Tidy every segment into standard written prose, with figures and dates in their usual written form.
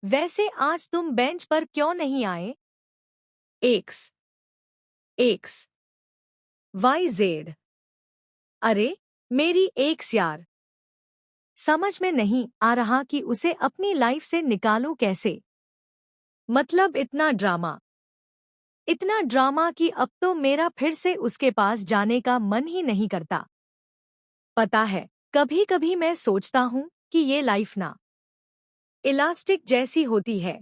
वैसे आज तुम बेंच पर क्यों नहीं आए? X X Y Z. अरे मेरी एक्स यार, समझ में नहीं आ रहा कि उसे अपनी लाइफ से निकालूं कैसे। मतलब इतना ड्रामा कि अब तो मेरा फिर से उसके पास जाने का मन ही नहीं करता। पता है, कभी कभी मैं सोचता हूं कि ये लाइफ ना इलास्टिक जैसी होती है।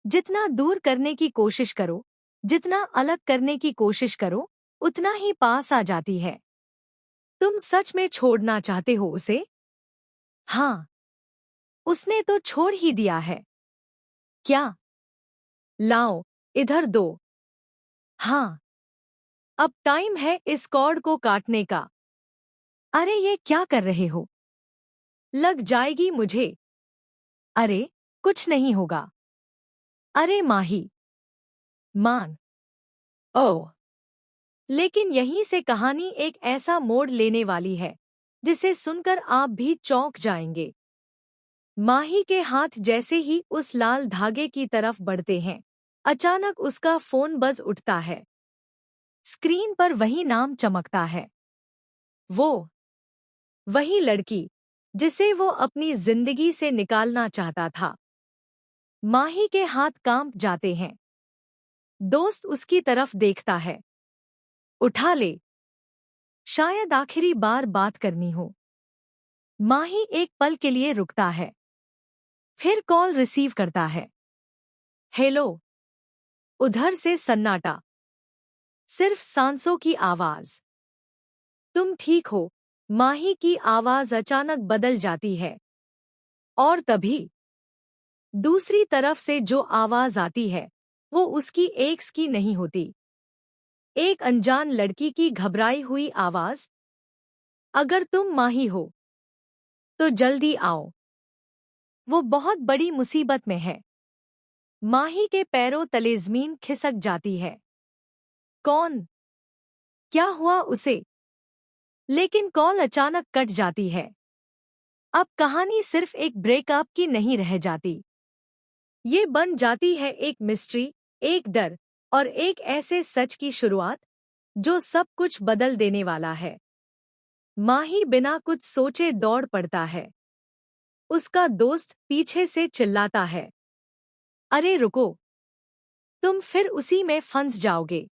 जितना दूर करने की कोशिश करो, जितना अलग करने की कोशिश करो, उतना ही पास आ जाती है। तुम सच में छोड़ना चाहते हो उसे? हाँ, उसने तो छोड़ ही दिया है। क्या? लाओ, इधर दो। हाँ, अब टाइम है इस कॉर्ड को काटने का। अरे ये क्या कर रहे हो? लग जाएगी मुझे। अरे, कुछ नहीं होगा। अरे माही, मान। ओह, लेकिन यहीं से कहानी एक ऐसा मोड़ लेने वाली है जिसे सुनकर आप भी चौंक जाएंगे। माही के हाथ जैसे ही उस लाल धागे की तरफ बढ़ते हैं, अचानक उसका फोन बज उठता है। स्क्रीन पर वही नाम चमकता है। वो वही लड़की जिसे वो अपनी जिंदगी से निकालना चाहता था। माही के हाथ कांप जाते हैं। दोस्त उसकी तरफ देखता है। उठा ले, शायद आखिरी बार बात करनी हो। माही एक पल के लिए रुकता है, फिर कॉल रिसीव करता है। हेलो। उधर से सन्नाटा, सिर्फ सांसों की आवाज। तुम ठीक हो? माही की आवाज अचानक बदल जाती है। और तभी दूसरी तरफ से जो आवाज आती है वो उसकी एक्स की नहीं होती। एक अनजान लड़की की घबराई हुई आवाज। अगर तुम माही हो तो जल्दी आओ, वो बहुत बड़ी मुसीबत में है। माही के पैरों तले जमीन खिसक जाती है। कौन? क्या हुआ उसे? लेकिन कॉल अचानक कट जाती है। अब कहानी सिर्फ एक ब्रेकअप की नहीं रह जाती। ये बन जाती है एक मिस्ट्री, एक डर और एक ऐसे सच की शुरुआत जो सब कुछ बदल देने वाला है। माही बिना कुछ सोचे दौड़ पड़ता है। उसका दोस्त पीछे से चिल्लाता है, अरे रुको, तुम फिर उसी में फंस जाओगे।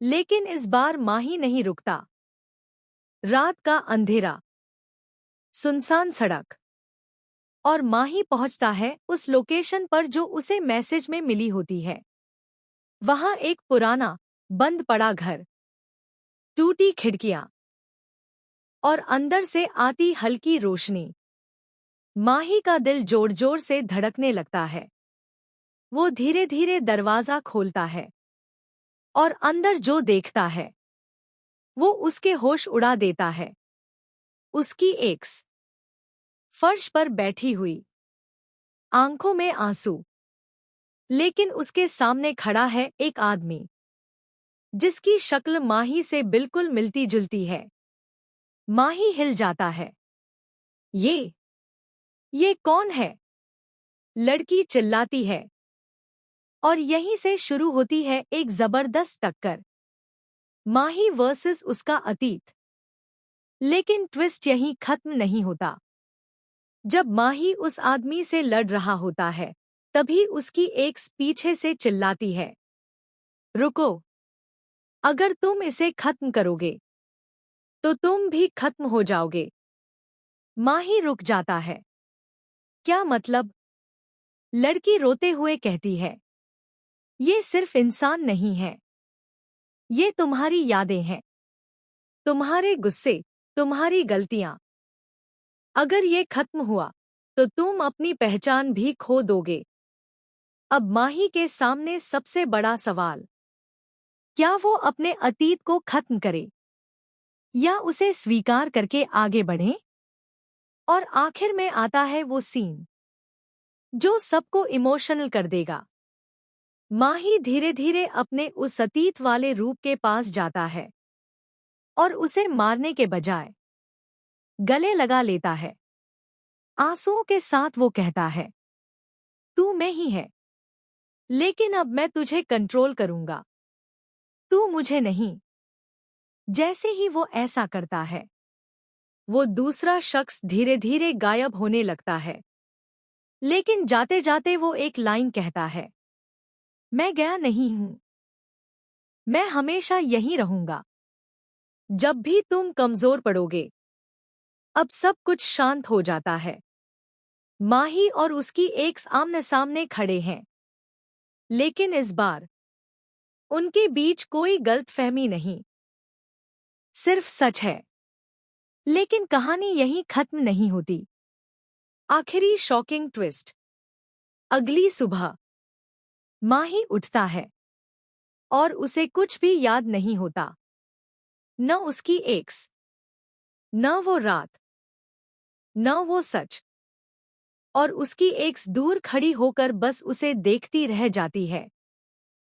लेकिन इस बार माही नहीं रुकता। रात का अंधेरा, सुनसान सड़क, और माही पहुंचता है उस लोकेशन पर जो उसे मैसेज में मिली होती है। वहां एक पुराना, बंद पड़ा घर, टूटी खिड़कियां और अंदर से आती हल्की रोशनी। माही का दिल जोर जोर से धड़कने लगता है। वो धीरे धीरे दरवाजा खोलता है और अंदर जो देखता है वो उसके होश उड़ा देता है। उसकी एक्स फर्श पर बैठी हुई, आंखों में आंसू। लेकिन उसके सामने खड़ा है एक आदमी जिसकी शक्ल माही से बिल्कुल मिलती जुलती है। माही हिल जाता है। ये ये कौन है? लड़की चिल्लाती है। और यहीं से शुरू होती है एक जबरदस्त टक्कर। माही वर्सेस उसका अतीत। लेकिन ट्विस्ट यहीं खत्म नहीं होता। जब माही उस आदमी से लड़ रहा होता है, तभी उसकी एक्स पीछे से चिल्लाती है, रुको, अगर तुम इसे खत्म करोगे तो तुम भी खत्म हो जाओगे। माही रुक जाता है। क्या मतलब? लड़की रोते हुए कहती है, ये सिर्फ इंसान नहीं है, ये तुम्हारी यादें हैं, तुम्हारे गुस्से, तुम्हारी गलतियां। अगर ये खत्म हुआ तो तुम अपनी पहचान भी खो दोगे। अब माही के सामने सबसे बड़ा सवाल, क्या वो अपने अतीत को खत्म करे या उसे स्वीकार करके आगे बढ़े? और आखिर में आता है वो सीन जो सबको इमोशनल कर देगा। माही धीरे धीरे अपने उस अतीत वाले रूप के पास जाता है और उसे मारने के बजाय गले लगा लेता है। आंसुओं के साथ वो कहता है, तू मैं ही है, लेकिन अब मैं तुझे कंट्रोल करूंगा, तू मुझे नहीं। जैसे ही वो ऐसा करता है, वो दूसरा शख्स धीरे धीरे गायब होने लगता है। लेकिन जाते जाते वो एक लाइन कहता है, मैं गया नहीं हूं, मैं हमेशा यहीं रहूंगा। जब भी तुम कमजोर पड़ोगे, अब सब कुछ शांत हो जाता है। माही और उसकी एक्स आमने सामने खड़े हैं, लेकिन इस बार उनके बीच कोई गलतफहमी नहीं, सिर्फ सच है। लेकिन कहानी यहीं खत्म नहीं होती। आखिरी शॉकिंग ट्विस्ट। अगली सुबह माही उठता है और उसे कुछ भी याद नहीं होता, न उसकी एक्स, न वो रात, न वो सच। और उसकी एक्स दूर खड़ी होकर बस उसे देखती रह जाती है,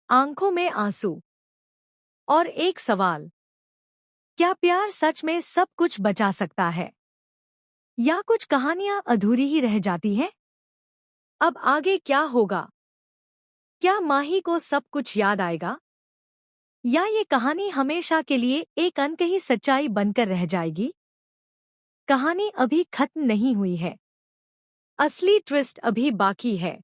आंखों में आंसू और एक सवाल, क्या प्यार सच में सब कुछ बचा सकता है, या कुछ कहानियां अधूरी ही रह जाती हैं? अब आगे क्या होगा? क्या माही को सब कुछ याद आएगा, या ये कहानी हमेशा के लिए एक अनकही सच्चाई बनकर रह जाएगी? कहानी अभी खत्म नहीं हुई है, असली ट्विस्ट अभी बाकी है।